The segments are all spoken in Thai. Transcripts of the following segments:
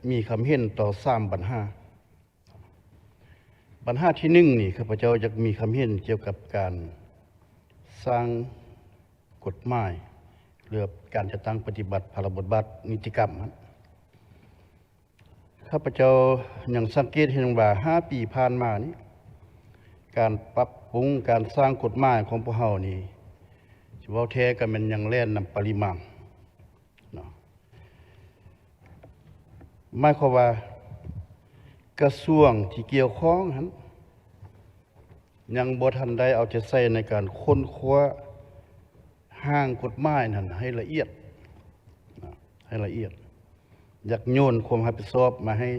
มีคำเห็นต่อ3ปัญหาที่1นี่ข้าพเจ้าจะมีคำเห็นเกี่ยวกับการสร้างกฎหมายหรือการจะตั้งปฏิบัติพระบทบาทนิติกรรมข้าพเจ้ายังสังเกตเห็นว่า5 ปีผ่านมานี้การปรับปรุงการสร้างกฎหมายของพวกเรานี่เว้าแท้ก็มันยังแล่นนำปริมาณเนาะหมายความว่ากระทรวงที่เกี่ยวข้องนั้นยังบ่ทันได้เอาใจใส่ในการค้นคว้าร่างกฎหมายนั้นให้ละเอียดอยากโยนความรับผิดชอบมาให้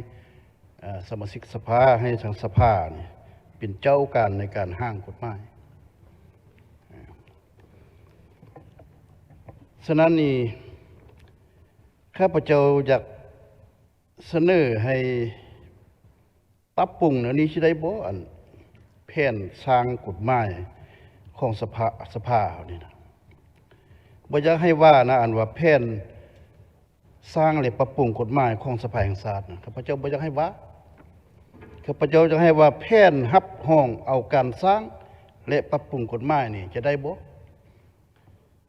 สมาชิกสภาให้ทางสภานี่เป็นเจ้าการในการร่างกฎหมายฉะนั้นนี่ข้าพเจ้าอยากเสนอให้ปรับปรุงนี้สิได้บ่อันแผนสร้างกฎหมายของสภานี่นะบ่อยากให้ว่านะอันว่าแผนสร้างและปรับปรุงกฎหมายของสภาแห่งชาตินะข้าพเจ้าบ่อยากให้ว่าข้าพเจ้าจะให้ว่าแผนรับห้องเอาการสร้างและปรับปรุงกฎหมายนี่จะได้บ่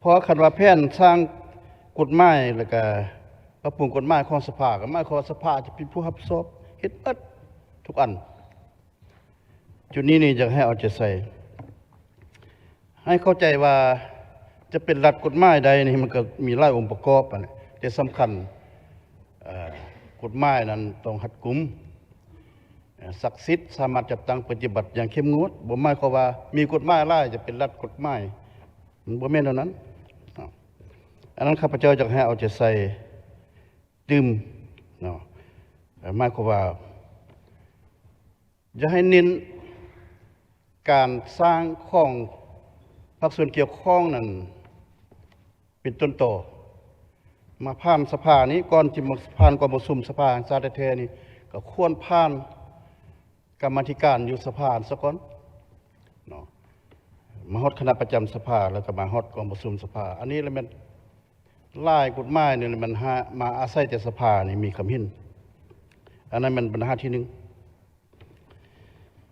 เพราะคันว่าแผนสร้างกฎหมายแล้วก็ปรับปรุงกฎหมายของสภาก็หมายความว่าสภาจะเป็นผู้รับผิดชอบเฮ็ดเบิดทุกอันจุดนี้นี่จะให้เอาใจใส่ให้เข้าใจว่าจะเป็นรัฐกฎหมายใดนี่มันก็มีหลายองค์ประกอบนะแต่สำคัญกฎหมายนั้นต้องรัดกุมศักดิ์สิทธิ์สามารถจัดตั้งปฏิบัติอย่างเข้มงวดบ่หมายความว่ามีกฎหมายหลายจะเป็นรัฐกฎหมายมันบ่แม่นเท่านั้นอันนั้นข้าพเจ้าจะให้เอาใจใส่ดื่มเนาะหมายความว่าจะให้เน้นการสร้างของภาคส่วนเกี่ยวข้องนั้นเป็นต้นต่อมาผ่านสภานี้ก่อนที่มาผ่านการประชุมสภาแห่งชาติแท้ๆนี่ก็ควรผ่านกรรมาธิการอยู่สภาซะก่อนเนาะมาฮอดคณะประจำสภาแล้วก็มาฮอดการประชุมสภาอันนี้แล้วมันหลายกฎหมายนี่มันมาอาศัยแต่สภานี่มีคำเห็นอันนั้นมันปัญหาที่1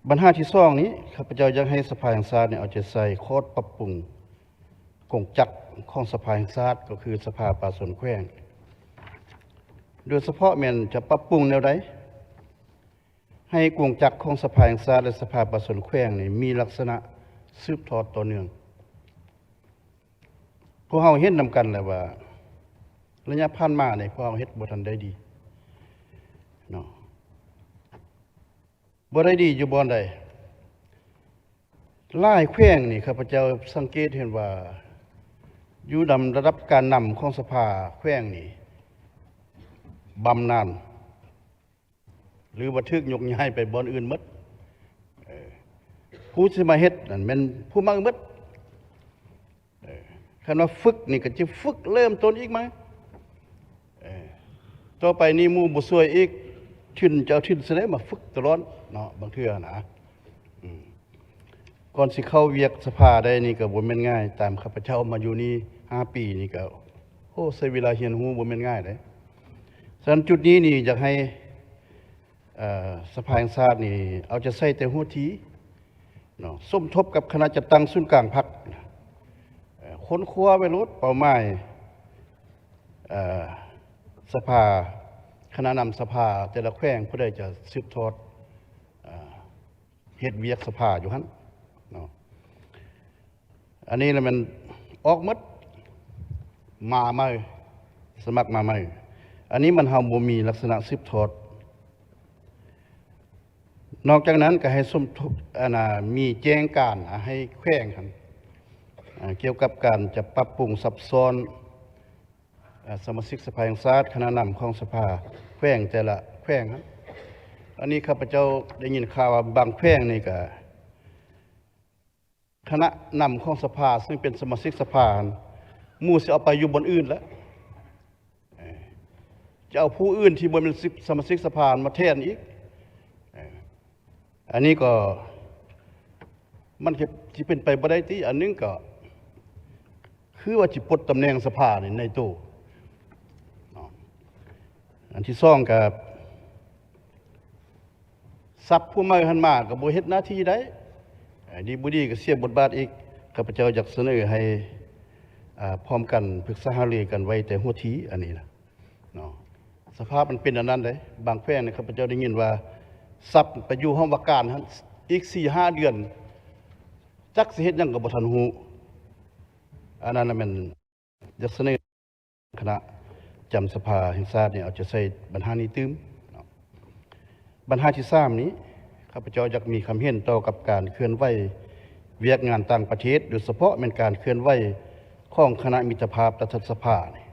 ปัญหาที่2นี้ข้าพเจ้าอยากให้สภาแห่งชาติเอาใจใส่ข้อปรับปรุงกงจักรของสภาแห่งชาติก็คือสภาป่าสนแขวงโดยเฉพาะแม่นจะปรับปรุงแนวใดให้กงจักรของสภาแห่งชาติและสภาป่าสนแขวงนี่มีลักษณะสืบทอดต่อเนื่องพวกเราเห็นนำกันแหละว่าระยะผ่านมาเนี่ยพวกเราเฮ็ดบ่ทันได้ดีเนาะบ่ได้ดีอยู่บ่อนใดหลายแขวงนี่ข้าพเจ้าสังเกตเห็นว่าอยู่ดำระดับการนำของสภาแขวงนี่บำนาญหรือว่าทึกยกย้ายไปบ่อนอื่นหมดผู้สิมาเฮ็ดนั่นแม่นผู้มาหมดคันว่าฝึกนี่ก็จะฝึกเริ่มต้นอีกมั้ยต่อไปนี่หมู่บ่ช่วยอีกขึ้นจะเอาขึ้นแสดงมาฝึกตลอดเนาะบางเทื่อนะก่อนสิเข้าเวียกสภาได้นี่ก็บ่แม่นง่ายตามข้าพเจ้ามาอยู่นี่5 ปีนี่ก็โอ้ใช้เวลาเรียนรู้บ่แม่นง่ายเด้ฉะนั้นจุดนี้นี่อยากให้สภาแห่งชาตินี่เอาจะใส่แต่หัวทีเนาะสมทบกับคณะจัดตั้งศูนย์กลางพรรคค้นคว้าไว้ลดเป้าหมายสภาคณะนำสภาแต่ละแขวงผู้ใดจะสืบทอดเฮ็ดเวียกสภาอยู่หั่นเนาะอันนี้แล้วมันออกหมดมาใหม่สมัครมาใหม่อันนี้มันเฮาบ่มีลักษณะสืบทอดนอกจากนั้นก็ให้สมทบมีแจ้งการให้แขวงหั่นเกี่ยวกับการจะปรับปรุงซับซ้อนสมาชิกสภาแห่งชาติคณะนำของสภาแขวงแต่ละแขวงครับอันนี้ข้าพเจ้าได้ยินข่าวว่าบางแขวงนี่ก็คณะนำของสภาซึ่งเป็นสมาชิกสภาหมู่สิเอาไปอยู่บนอื่นแล้วจะเอาผู้อื่นที่บ่เป็นสมาชิกสภามาแทนอีกอันนี้ก็มันสิเป็นไปบ่ได้ติอันนึงก็คือว่าสิปลดตำแหน่งสภาในตู้อันที่2ก็ ซับผู้มาหันมาก็บ่เฮ็ดหน้าที่ได้ดีบ่ดีก็เสียบทบาทอีกข้าพเจ้าอยากเสนอให้พร้อมกันปรึกษาหารือกันไว้แต่หัวทีอันนี้นะเนาะสภาพมันเป็นอันนั้นเด้บางแพร่งข้าพเจ้าได้ยินว่าซับไปอยู่ห้องว่าการหั่นอีก 4-5 เดือนจักสิเฮ็ดหยังก็บ่ทันฮู้อันนั้นมันอยากเสนอคณะจำสภาแห่งชาติเนี่ยเอาจะใส่ปัญหานี้ตื้มปัญหาที่3นี้ข้าพเจ้าอยากมีความเห็นต่อกับการเคลื่อนไหวเวียกงานต่างประเทศโดยเฉพาะเป็นการเคลื่อนไหวของคณะมิตรภาพรัฐสภานี่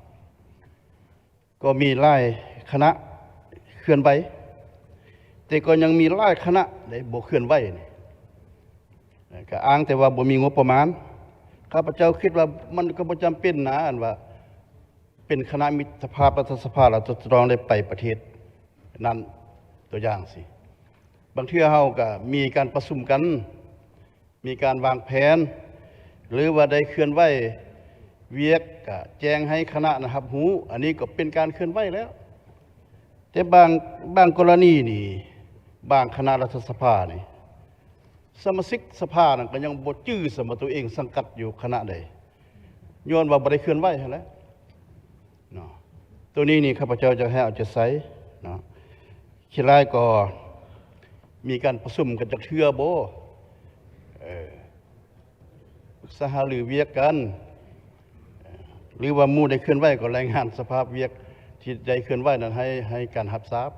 ก็มีหลายคณะเคลื่อนไหวแต่ก็ยังมีหลายคณะได้บ่เคลื่อนไหวนี่ก็อ้างแต่ว่าบ่มีงบประมาณข้าพเจ้าคิดว่ามันก็บ่จำเป็นนะอันว่าเป็นคณะมิตรภาพรัฐสภาเราจะต้องได้ไปประเทศนั้นตัวอย่างสิบางเทื่อเฮาก็มีการประชุมกันมีการวางแผนหรือว่าได้เคลื่อนไหวเวียกก็แจ้งให้คณะนะครับหูอันนี้ก็เป็นการเคลื่อนไหวแล้วแต่บางกรณีนี่บางคณะรัฐสภานี่สมาชิกสภานั่นก็ยังบ่จื้อสมตัวเองสังกัดอยู่คณะใดย้อนว่าบ่ได้เคลื่อนไหวหั่นแหละเนาะตัวนี้นี่ข้าพเจ้าจะให้เอาใจใส่เนาะคิดหลายก็มีการประชุมกันจักเทื่อบ่ปรึกษาหารือเวียกกันหรือว่าหมู่ได้เคลื่อนไหวก็รายงานสภาพเวียกที่ได้เคลื่อนไหวนั้นให้การรับทราบ